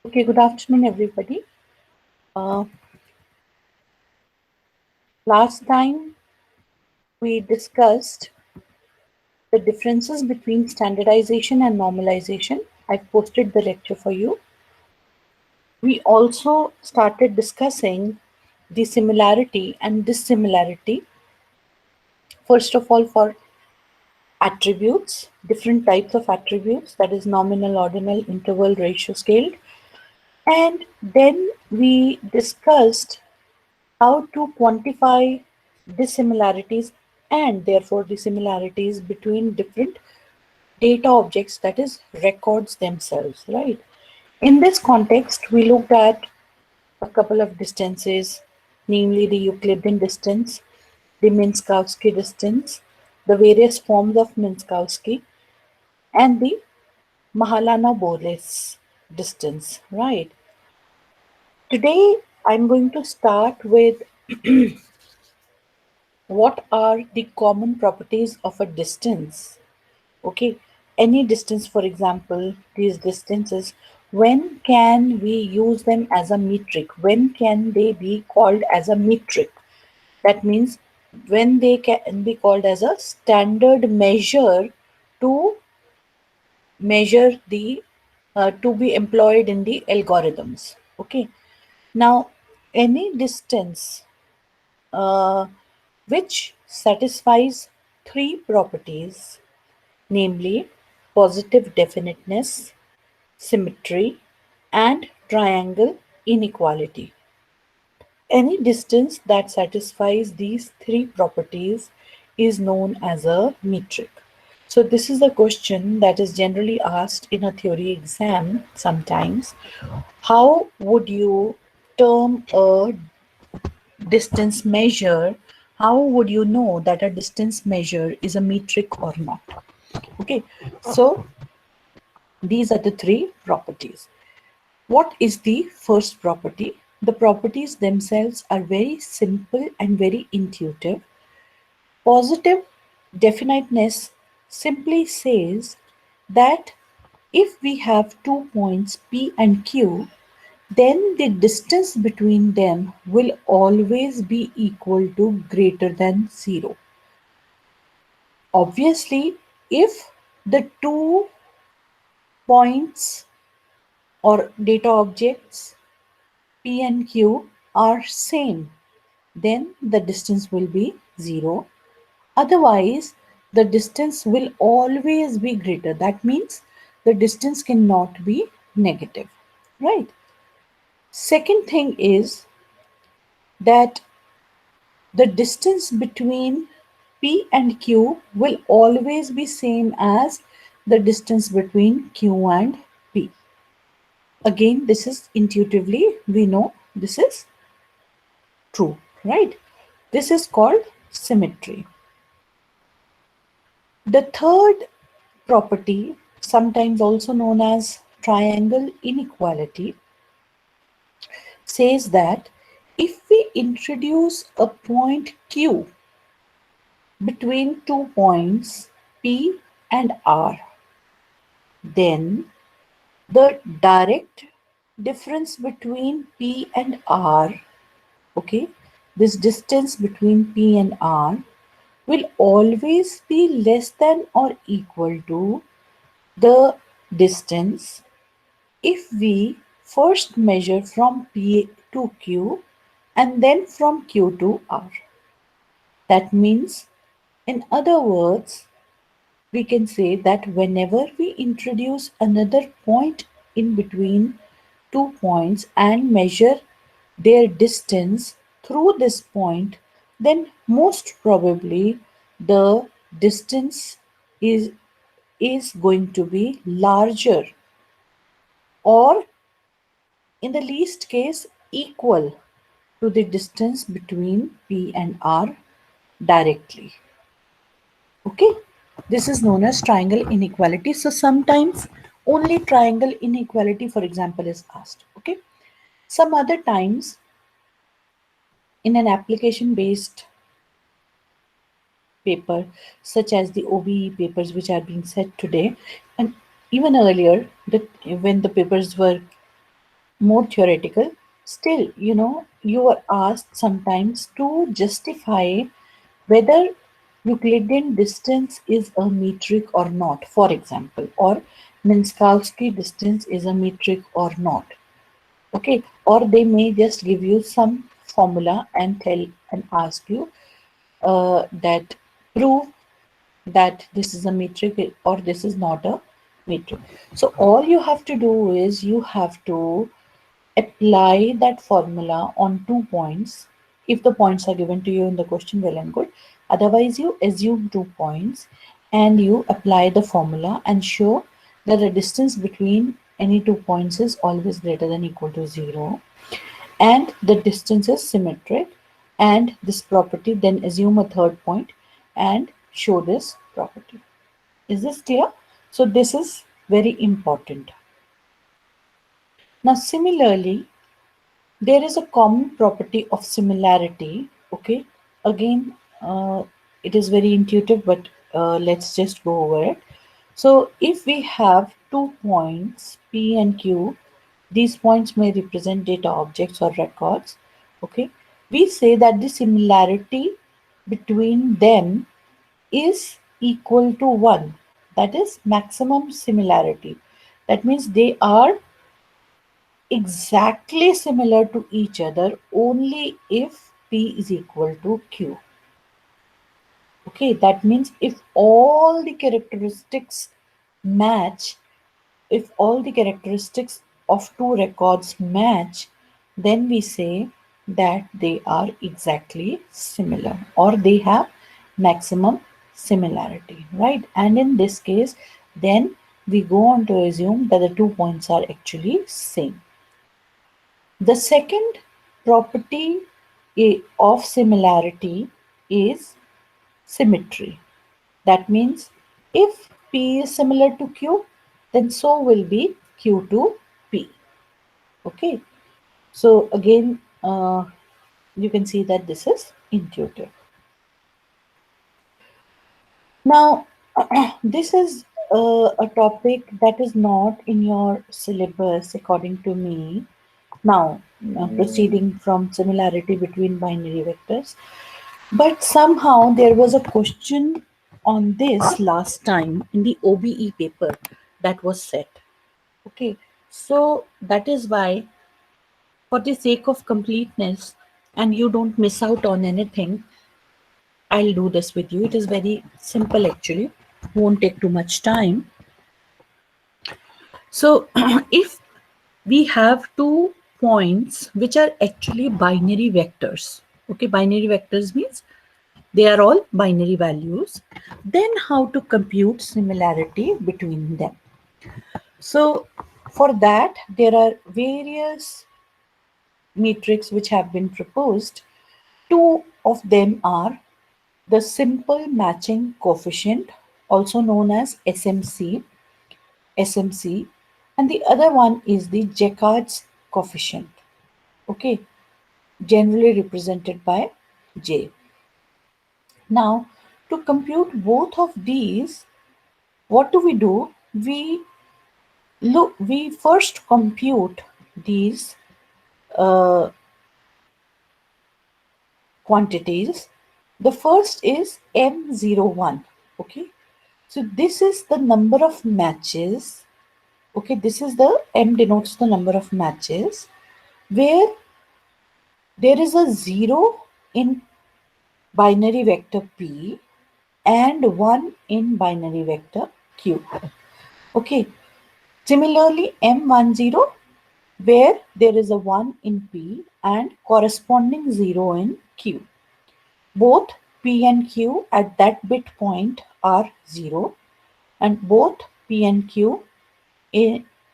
Okay, good afternoon, everybody. Uh, Last time we discussed the differences between standardization and normalization. I posted the lecture for you. We also started discussing the similarity and dissimilarity. First of all, for attributes, different types of attributes, that is nominal, ordinal, interval, ratio scaled. And then we discussed how to quantify dissimilarities and therefore dissimilarities between different data objects, that is records themselves, right? In this context, we looked at a couple of distances, namely the Euclidean distance, the Minkowski distance, the various forms of Minkowski, and the Mahalanobis distance, right? Today, I'm going to start with what are the common properties of a distance. Okay, any distance, for example, these distances, when can we use them as a metric? When can they be called as a metric? That means when they can be called as a standard measure to measure the to be employed in the algorithms. Okay, now any distance uh, which satisfies three properties, namely positive definiteness, symmetry, and triangle inequality. Any distance that satisfies these three properties is known as a metric. So, this is a question that is generally asked in a theory exam sometimes. How would you term a distance measure? How would you know that a distance measure is a metric or not? Okay, so these are the three properties. What is the first property? The properties themselves are very simple and very intuitive. Positive definiteness simply says that if we have 2 points P and Q, then the distance between them will always be equal to greater than 0. Obviously, if the 2 points or data objects P and Q are same, then the distance will be 0. Otherwise, the distance will always be greater. That means the distance cannot be negative, right? Second thing is that the distance between P and Q will always be same as the distance between Q and P. Again, this is intuitively, we know this is true, right? This is called symmetry. The third property, sometimes also known as triangle inequality, says that if we introduce a point Q between 2 points P and R, then the direct difference between P and R, okay, this distance between P and R will always be less than or equal to the distance if we first measure from P to Q and then from Q to R. That means, in other words, we can say that whenever we introduce another point in between 2 points and measure their distance through this point, then most probably the distance is, is going to be larger, or in the least case equal to the distance between P and R directly. Okay, this is known as triangle inequality. So sometimes only triangle inequality, for example, is asked. Okay, some other times in an application based paper, such as the OBE papers which are being set today, and even earlier, that when the papers were more theoretical. Still, you are asked sometimes to justify whether Euclidean distance is a metric or not, for example, or Minkowski distance is a metric or not. Okay, or they may just give you some formula and tell and ask you that prove that this is a metric or this is not a metric. So all you have to do is you have to apply that formula on 2 points. If the points are given to you in the question, well and good. Otherwise, you assume 2 points and you apply the formula and show that the distance between any 2 points is always greater than equal to 0 and the distance is symmetric, and this property, then assume a third point and show this property. Is this clear? So this is very important. Now similarly, there is a common property of similarity. Okay, again, it is very intuitive, but let's just go over it. So if we have 2 points P and Q, these points may represent data objects or records. Okay, we say that the similarity between them is equal to 1. That is maximum similarity. That means they are exactly similar to each other only if P is equal to Q. Okay, that means if all the characteristics match, if all the characteristics of two records match, then we say that they are exactly similar or they have maximum similarity, right? And in this case, then we go on to assume that the 2 points are actually same. The second property of similarity is symmetry. That means if P is similar to Q, then so will be Q to P. Okay. So again, you can see that this is intuitive. Now, this is a topic that is not in your syllabus, according to me. Now, proceeding from similarity between binary vectors. But somehow there was a question on this last time in the OBE paper that was set. Okay, so that is why, for the sake of completeness, and you don't miss out on anything, I'll do this with you. It is very simple actually, won't take too much time. So, if we have 2 points which are actually binary vectors, okay, binary vectors means they are all binary values, then how to compute similarity between them? So for that, there are various metrics which have been proposed. Two of them are the simple matching coefficient, also known as SMC, and the other one is the Jacquard's coefficient, okay, generally represented by J. Now, to compute both of these, what do? We we first compute these uh, quantities. The first is M01. Okay, so this is the number of matches. Okay, this is the M denotes the number of matches where there is a 0 in binary vector P and 1 in binary vector Q. Okay, similarly M10, where there is a 1 in P and corresponding 0 in Q. Both P and Q at that bit point are 0, and both P and Q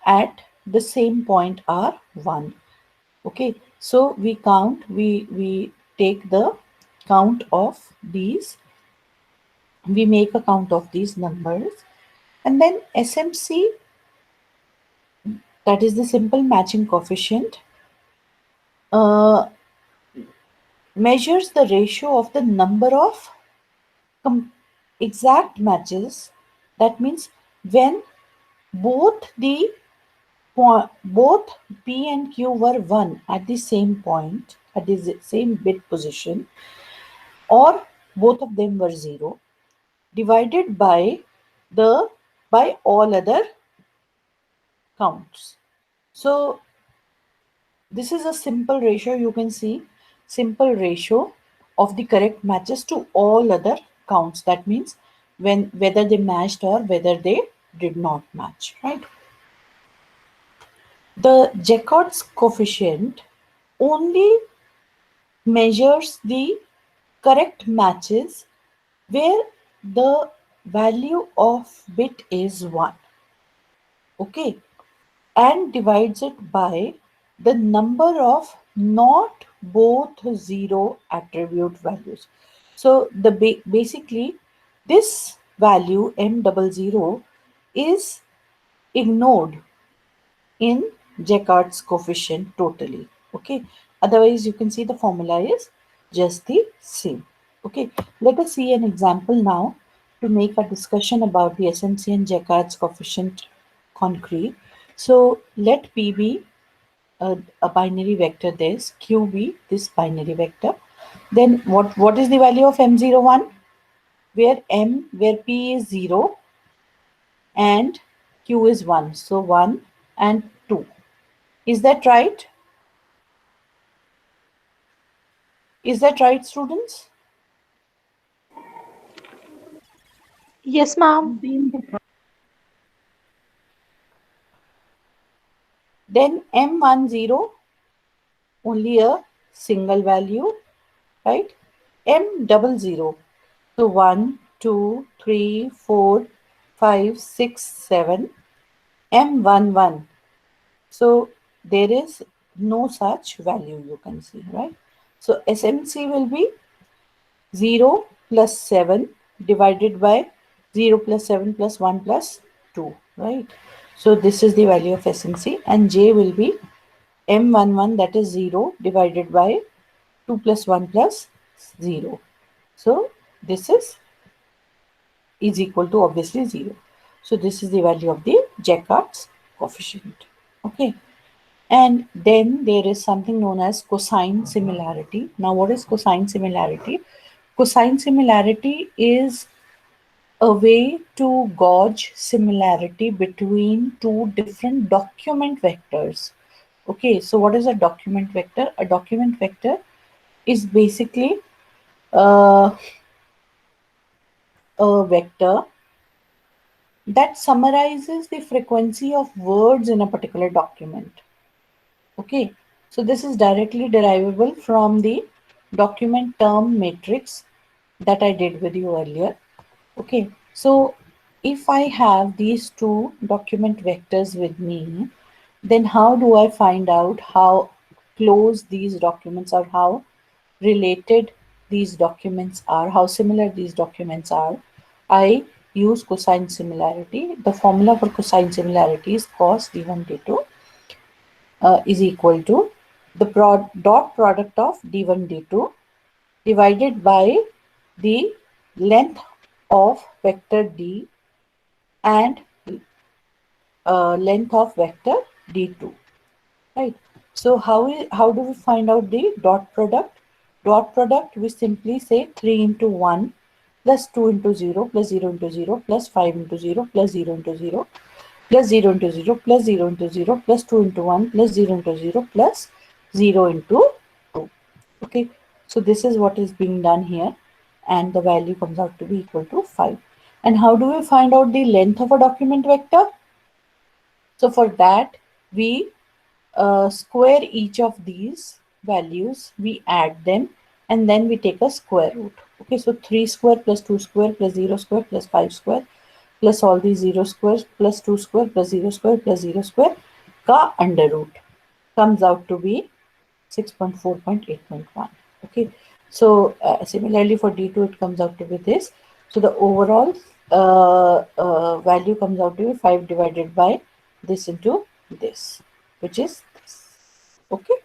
at the same point are 1. Okay, so we take the count of these, we make a count of these numbers, and then SMC, that is the simple matching coefficient, uh, measures the ratio of the number of exact matches. That means when both the both P and Q were 1 at the same point, at the same bit position, or both of them were 0, divided the by all other counts. So this is a simple ratio. You can see simple ratio of the correct matches to all other counts. That means when whether they matched or whether they did not match, right? The Jacob's coefficient only measures the correct matches where the value of bit is 1, okay, and divides it by the number of not both zero attribute values. So the basically this value m00 is ignored in Jacob's coefficient totally. Okay. Otherwise, you can see the formula is just the same. Okay. Let us see an example now to make a discussion about the SMC and Jacob's coefficient concrete. So let P be a binary vector this, Q be this binary vector. Then what is the value of M01? Where P is 0 and Q is 1. So 1 and 2. Is that right? Is that right, students? Yes, ma'am. Then M10 only a single value, right? M00. So 1, 2, 3, 4, 5, 6, 7. M11. So there is no such value you can see, right? So SMC will be 0 plus 7 divided by 0 plus 7 plus 1 plus 2, right? So this is the value of SMC, and J will be M11, that is 0 divided by 2 plus 1 plus 0. So this is equal to obviously 0. So this is the value of the Jacob's coefficient. Okay. And then there is something known as cosine similarity. Now, what is cosine similarity? Cosine similarity is a way to gauge similarity between two different document vectors. Okay, so what is a document vector? A document vector is basically uh, a vector that summarizes the frequency of words in a particular document. Okay, so this is directly derivable from the document term matrix that I did with you earlier. Okay, so if I have these two document vectors with me, then how do I find out how close these documents are, how related these documents are, how similar these documents are? I use cosine similarity. The formula for cosine similarity is cos d1 d2 is equal to the dot product of d1 d2 divided by the length of vector d and length of vector d2, right? So how do we find out the dot product? Dot product, we simply say 3 into 1 plus 2 into 0 plus 0 into 0 plus 5 into 0 plus 0 into 0 plus 0 into 0 plus 0 into 0 plus 2 into 1 plus 0 into 0 plus 0 into 2. Okay, so this is what is being done here, and the value comes out to be equal to 5. And how do we find out the length of a document vector? So for that, we square each of these values, we add them, and then we take a square root. Okay, so 3 square plus 2 square plus 0 square plus 5 square plus all these 0 squares plus 2 square plus 0 square plus 0 square का under root comes out to be 6.4.8.1. Okay, so similarly for D2 it comes out to be this. So the overall value comes out to be 5 divided by this into this, which is this. Okay,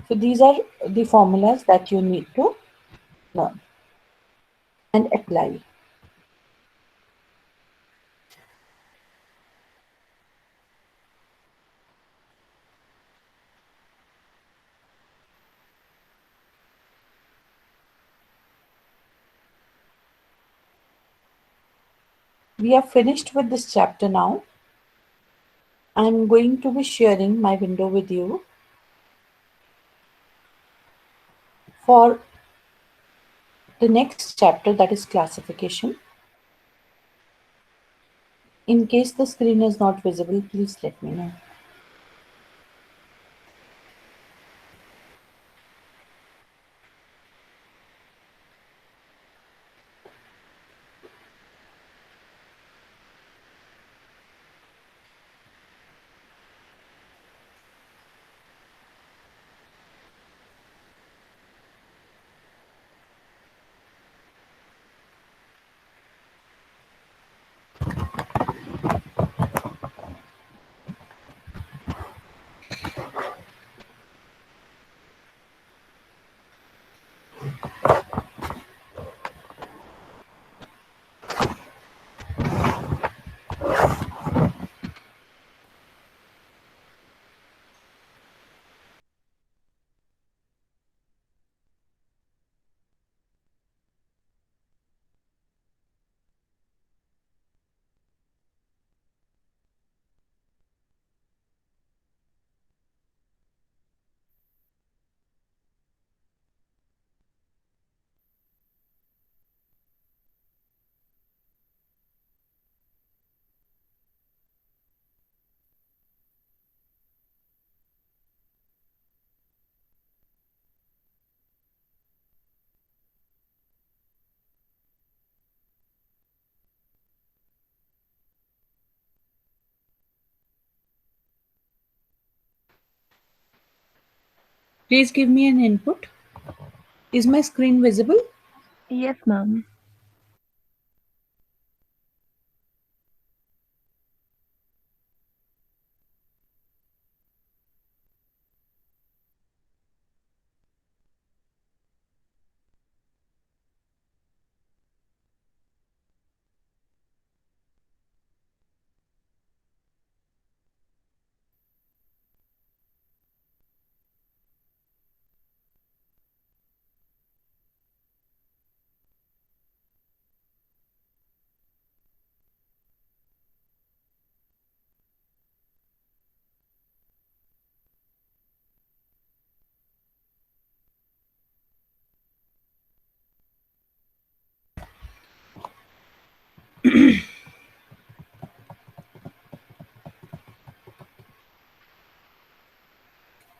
so these are the formulas that you need to learn and apply. We are finished with this chapter now. I'm going to be sharing my window with you for the next chapter, that is classification. In case the screen is not visible, please let me know. Please give me an input. Is my screen visible? Yes, ma'am.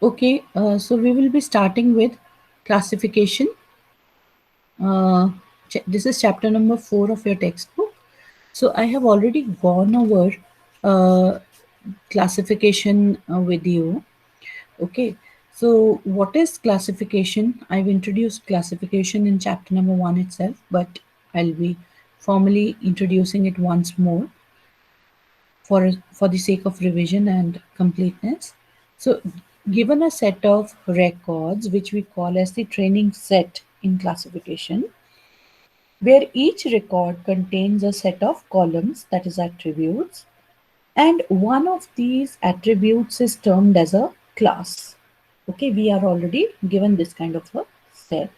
Okay, so we will be starting with classification. Uh, this is chapter number 4 of your textbook. So I have already gone over uh, classification with you. Okay, so what is classification? I've introduced classification in chapter number 1 itself, but I'll be formally introducing it once more for the sake of revision and completeness. So, given a set of records, which we call as the training set in classification, where each record contains a set of columns, that is attributes, and one of these attributes is termed as a class. Okay, we are already given this kind of a set.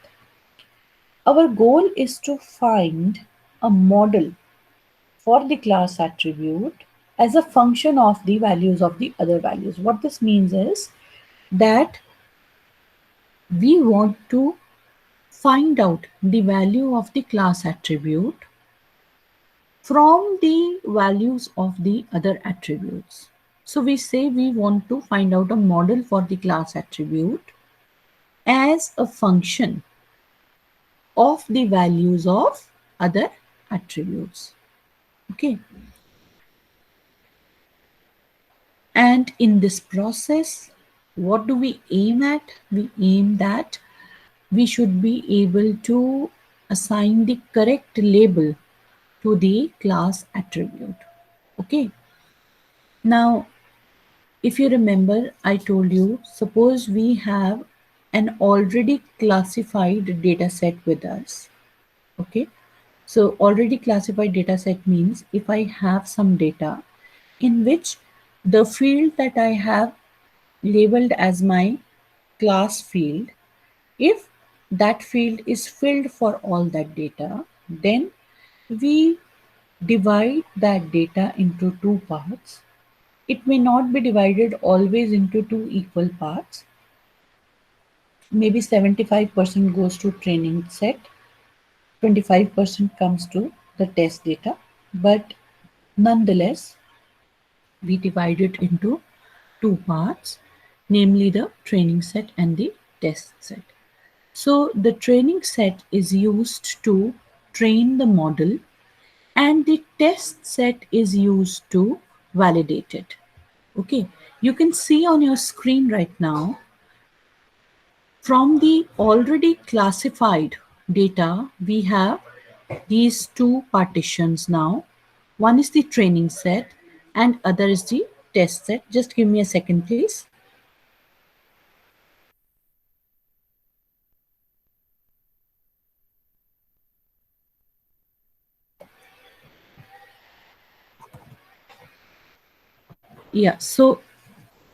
Our goal is to find a model for the class attribute as a function of the values of the other values. What this means is that we want to find out the value of the class attribute from the values of the other attributes. So we say we want to find out a model for the class attribute as a function of the values of other attributes. Okay. And in this process, what do we aim at? We aim that we should be able to assign the correct label to the class attribute. Okay. Now, if you remember, I told you, suppose we have an already classified data set with us. Okay. So, already classified data set means if I have some data in which the field that I have labeled as my class field, if that field is filled for all that data, then we divide that data into two parts. It may not be divided always into two equal parts. Maybe 75% goes to training set, 25% comes to the test data, but nonetheless, we divide it into two parts, namely the training set and the test set. So the training set is used to train the model, and the test set is used to validate it. Okay, you can see on your screen right now from the already classified data, we have these two partitions now. One is the training set and other is the test set. Just give me a second, please. Yeah, so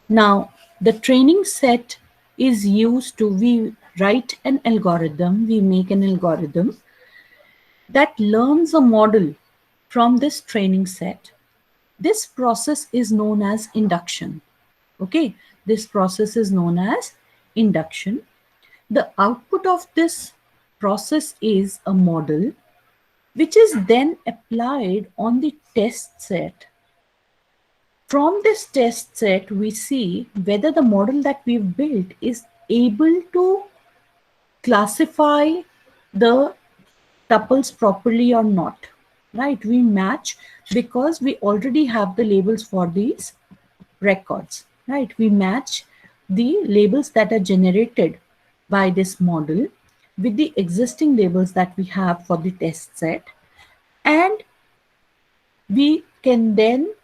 now the training set is used to, we write an algorithm, we make an algorithm that learns a model from this training set. This process is known as induction. Okay, this process is known as induction. The output of this process is a model which is then applied on the test set. From this test set, we see whether the model that we've built is able to classify the tuples properly or not. Right? We match because we already have the labels for these records. Right? We match the labels that are generated by this model with the existing labels that we have for the test set, and we can then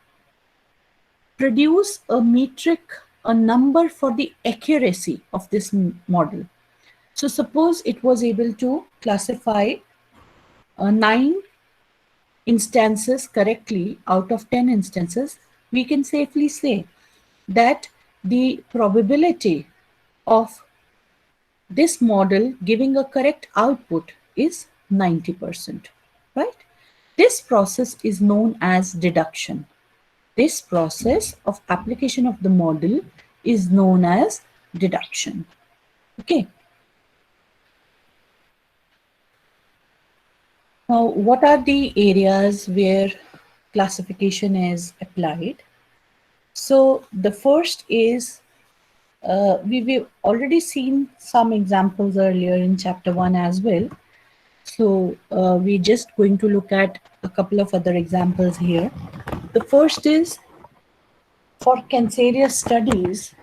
produce a metric, a number for the accuracy of this model. So suppose it was able to classify 9 instances correctly out of 10 instances, we can safely say that the probability of this model giving a correct output is 90%, right? This process is known as deduction. This process of application of the model is known as deduction. Okay. Now, what are the areas where classification is applied? So, the first is we've already seen some examples earlier in chapter 1 as well. So, we're just going to look at a couple of other examples here. The first is for cancerous studies,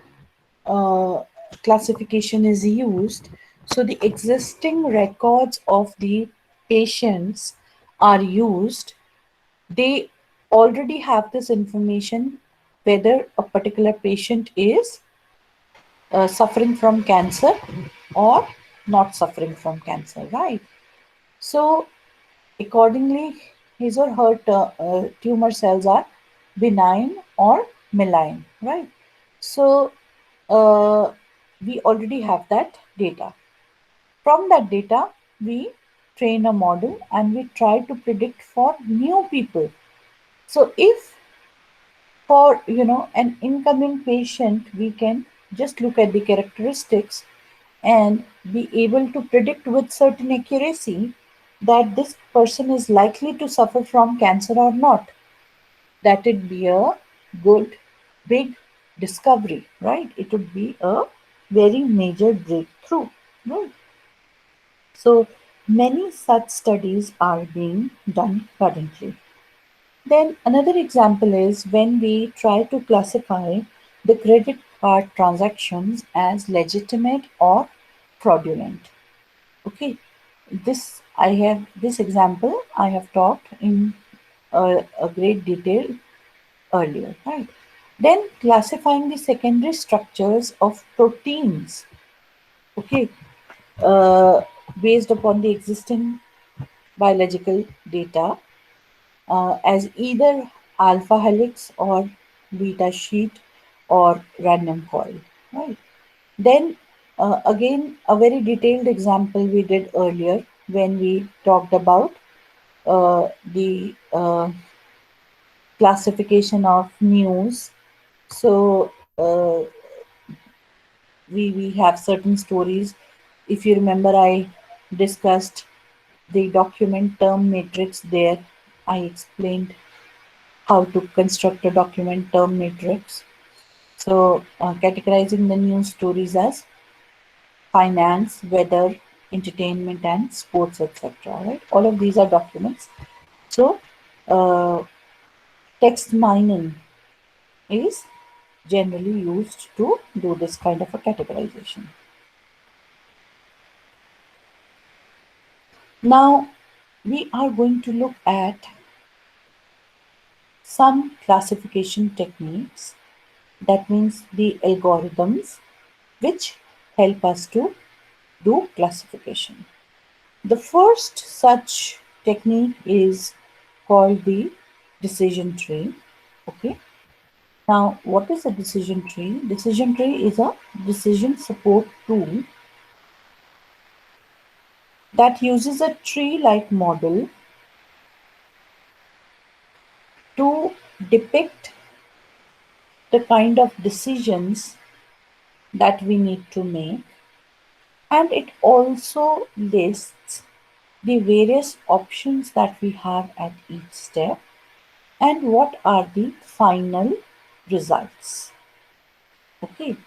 uh, classification is used. So the existing records of the patients are used. They already have this information whether a particular patient is suffering from cancer or not suffering from cancer, right? So accordingly, his or her tumor cells are benign or malign, right? So uh, we already have that data. From that data, we train a model and we try to predict for new people. So if for an incoming patient, we can just look at the characteristics and be able to predict with certain accuracy that this person is likely to suffer from cancer or not. That would be a good big discovery, right? It would be a very major breakthrough, right? So many such studies are being done currently. Then another example is when we try to classify the credit card transactions as legitimate or fraudulent. Okay, this example I have talked in a great detail earlier, right? Then classifying the secondary structures of proteins, okay, uh, based upon the existing biological data as either alpha helix or beta sheet or random coil, right? Then again, a very detailed example we did earlier when we talked about the classification of news. So we have certain stories. If you remember, I discussed the document term matrix there. I explained how to construct a document term matrix. So, categorizing the news stories as finance, weather, entertainment, and sports, etc. Right? All of these are documents. So, uh, text mining is generally used to do this kind of a categorization. Now, we are going to look at some classification techniques, that means the algorithms which help us to do classification. The first such technique is called the decision tree. Okay. Now, what is a decision tree? Decision tree is a decision support tool that uses a tree-like model to depict the kind of decisions that we need to make, and it also lists the various options that we have at each step and what are the final results. Okay,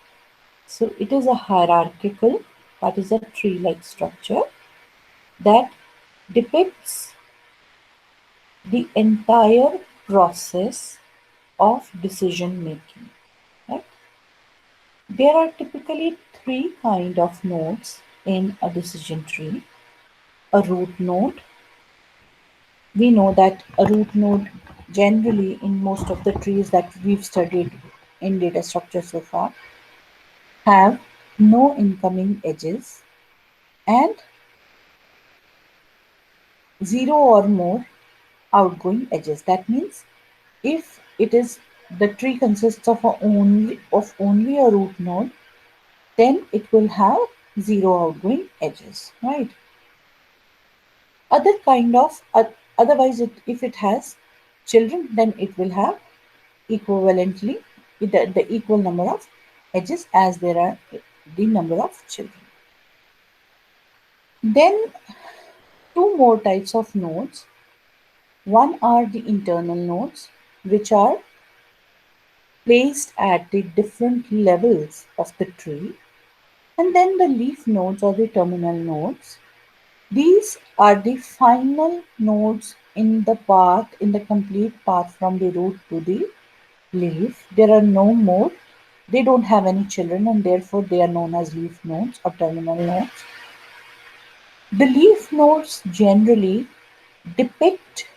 so it is a hierarchical, that is a tree like structure that depicts the entire process of decision making. Right? There are typically three kind of nodes in a decision tree. A root node. We know that a root node generally in most of the trees that we've studied in data structure so far have no incoming edges and zero or more outgoing edges. That means if it is the tree consists of only a root node, then it will have zero outgoing edges, right? Other kind of otherwise, if it has children, then it will have equivalently the equal number of edges as there are the number of children. Then two more types of nodes. One are the internal nodes, which are placed at the different levels of the tree, and then the leaf nodes or the terminal nodes. These are the final nodes in the path, in the complete path from the root to the leaf. There are no more, they don't have any children, and therefore they are known as leaf nodes or terminal nodes. The leaf nodes generally depict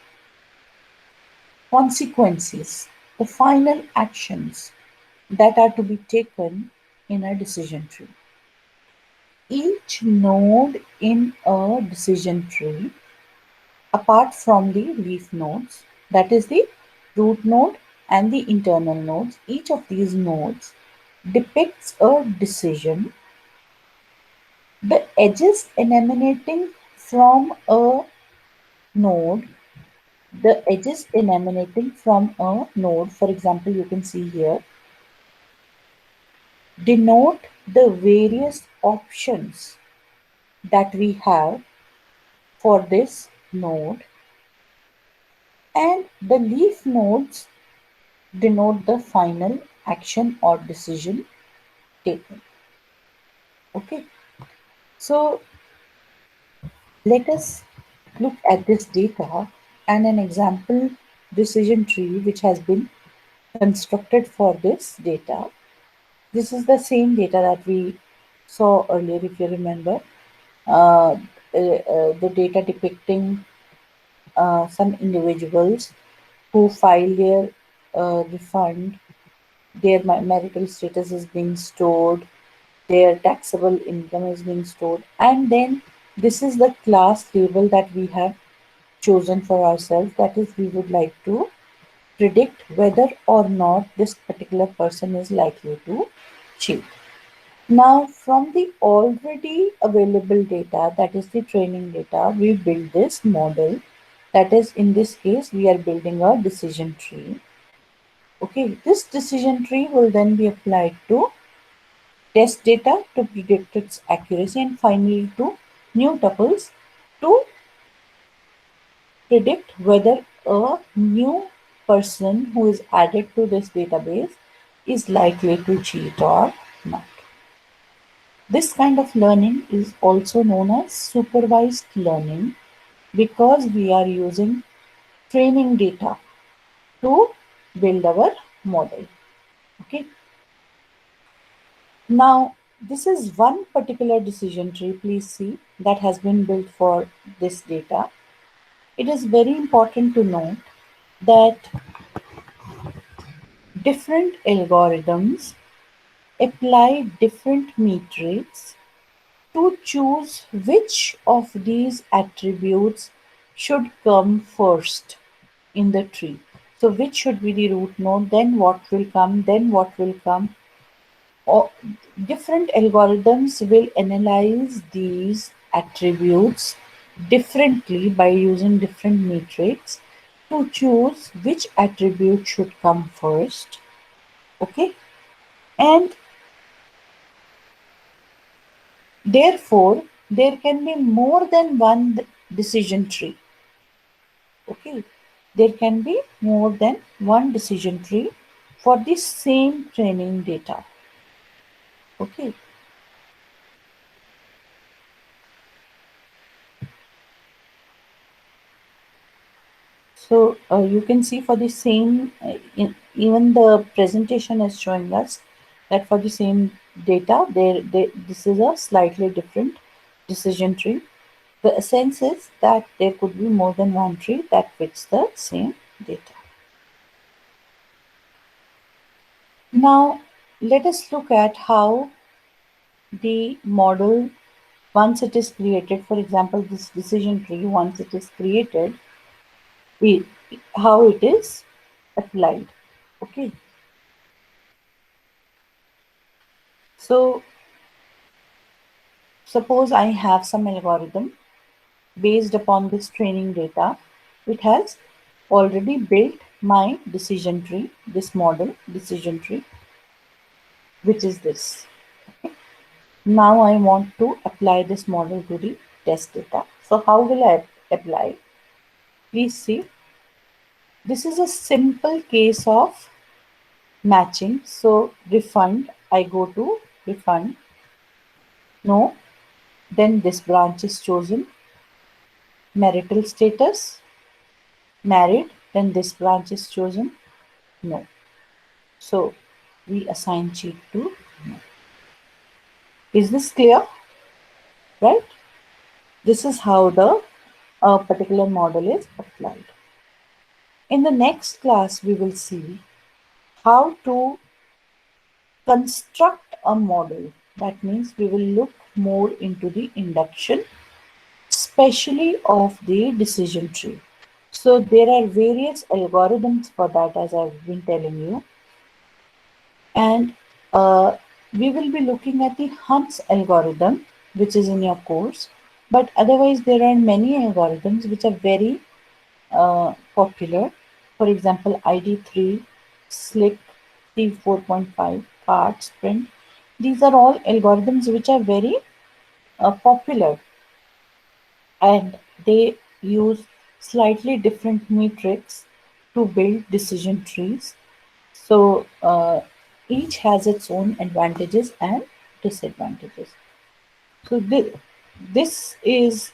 consequences, the final actions that are to be taken in a decision tree. Each node in a decision tree, apart from the leaf nodes, that is the root node and the internal nodes, each of these nodes depicts a decision. The edges emanating from a node, for example, you can see here, denote the various options that we have for this node, and the leaf nodes denote the final action or decision taken. Okay, so let us look at this data and an example decision tree which has been constructed for this data. This is the same data that we saw earlier, if you remember. The data depicting some individuals who file their refund, their marital status is being stored, their taxable income is being stored, and then this is the class label that we have chosen for ourselves. That is, we would like to predict whether or not this particular person is likely to cheat. Now, from the already available data, that is the training data, we build this model That is, in this case, we are building a decision tree. Okay, this decision tree will then be applied to test data to predict its accuracy, and finally to new tuples to predict whether a new person who is added to this database is likely to cheat or not. This kind of learning is also known as supervised learning because we are using training data to build our model. Okay. Now, this is one particular decision tree, please see, that has been built for this data. It is very important to note that different algorithms apply different metrics to choose which of these attributes should come first in the tree. So, which should be the root node, then what will come, then what will come. Or different algorithms will analyze these attributes differently by using different metrics to choose which attribute should come first. Okay, and therefore there can be more than one decision tree. Okay, there can be more than one decision tree for the same training data. Okay, so you can see for the same, even the presentation is showing us that for the same data, this is a slightly different decision tree. The essence is that there could be more than one tree that fits the same data. Now, let us look at how the model, once it is created, for example, this decision tree, once it is created, it, how it is applied. Okay, so suppose I have some algorithm based upon this training data. It has already built my decision tree, this model decision tree, which is this. Now I want to apply this model to the test data. So how will I apply? Please see, this is a simple case of matching. So refund, I go to refund, no, then this branch is chosen, marital status, married, then this branch is chosen, no. So we assign cheat to no. Is this clear? Right? This is how the particular model is applied. In the next class, we will see how to construct a model. That means we will look more into the induction, especially of the decision tree. So there are various algorithms for that, as I've been telling you. And uh, we will be looking at the Hunt's algorithm, which is in your course. But otherwise, there are many algorithms which are very popular. For example, ID3, Slick, T4.5, CART, Sprint. These are all algorithms which are very popular, and they use slightly different metrics to build decision trees. So each has its own advantages and disadvantages. So this is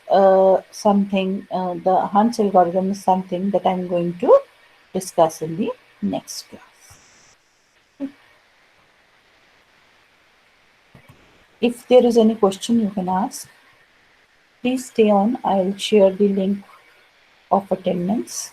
something, the Hunt's algorithm is something that I'm going to discuss in the next class. If there is any question you can ask, please stay on. I'll share the link of attendance.